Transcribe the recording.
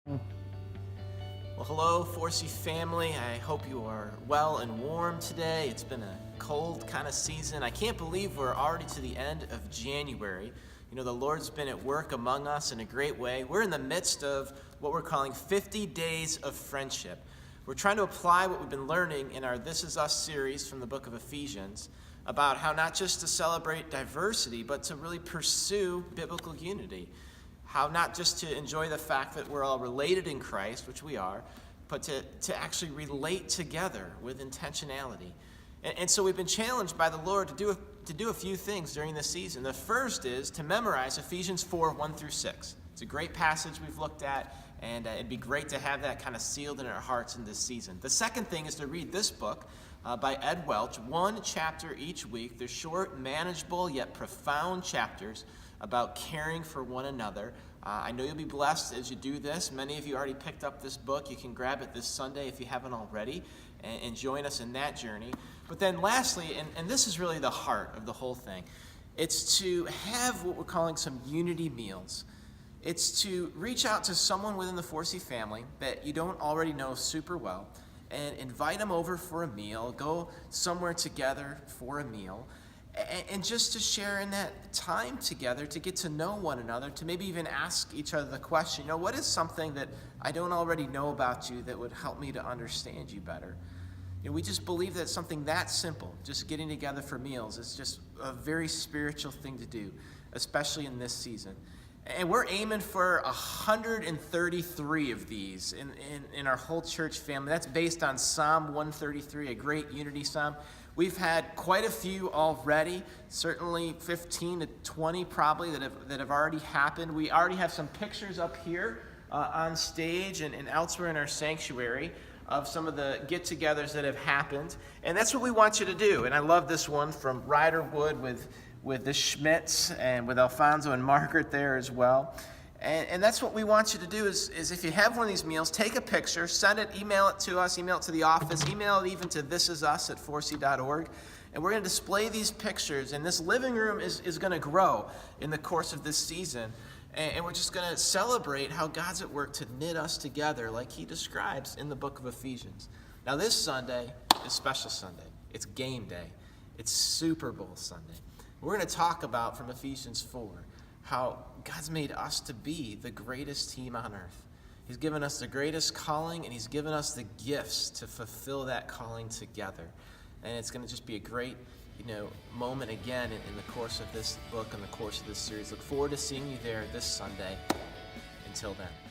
Well, hello, Forcey family. I hope you are well and warm today. It's been a cold kind of season. I can't believe we're already to the end of January. You know, the Lord's been at work among us in a great way. We're in the midst of what we're calling 50 Days of Friendship. We're trying to apply what we've been learning in our This Is Us series from the book of Ephesians about how not just to celebrate diversity, but to really pursue biblical unity. How not just to enjoy the fact that we're all related in Christ, which we are, but to actually relate together with intentionality. And so we've been challenged by the Lord to do a few things during this season. The first is to memorize Ephesians 4, 1 through 6. It's a great passage we've looked at, and it'd be great to have that kind of sealed in our hearts in this season. The second thing is to read this book by Ed Welch, one chapter each week. They're short, manageable, yet profound chapters about caring for one another. I know you'll be blessed as you do this. Many of you already picked up this book. You can grab it this Sunday if you haven't already and join us in that journey. But then lastly, and this is really the heart of the whole thing, it's to have what we're calling some unity meals. It's to reach out to someone within the Forcey family that you don't already know super well and invite them over for a meal, go somewhere together for a meal, and just to share in that time together, to get to know one another, to maybe even ask each other the question, you know, what is something that I don't already know about you that would help me to understand you better? You know, we just believe that something that simple, just getting together for meals, is just a very spiritual thing to do, especially in this season. And we're aiming for 133 of these in our whole church family. That's based on Psalm 133, a great unity psalm. We've had quite a few already, certainly 15 to 20 probably that have already happened. We already have some pictures up here on stage and elsewhere in our sanctuary of some of the get-togethers that have happened. And that's what we want you to do. And I love this one from Riderwood with the Schmitz and with Alfonso and Margaret there as well. And that's what we want you to do is if you have one of these meals, take a picture, send it, email it to us, email it to the office, email it even to thisisus@forcey.org. And we're going to display these pictures. And this living room is going to grow in the course of this season. And we're just going to celebrate how God's at work to knit us together like he describes in the book of Ephesians. Now this Sunday is special Sunday. It's game day. It's Super Bowl Sunday. We're going to talk about from Ephesians 4 how God's made us to be the greatest team on earth. He's given us the greatest calling, and he's given us the gifts to fulfill that calling together. And it's going to just be a great, moment again in the course of this book and the course of this series. Look forward to seeing you there this Sunday. Until then.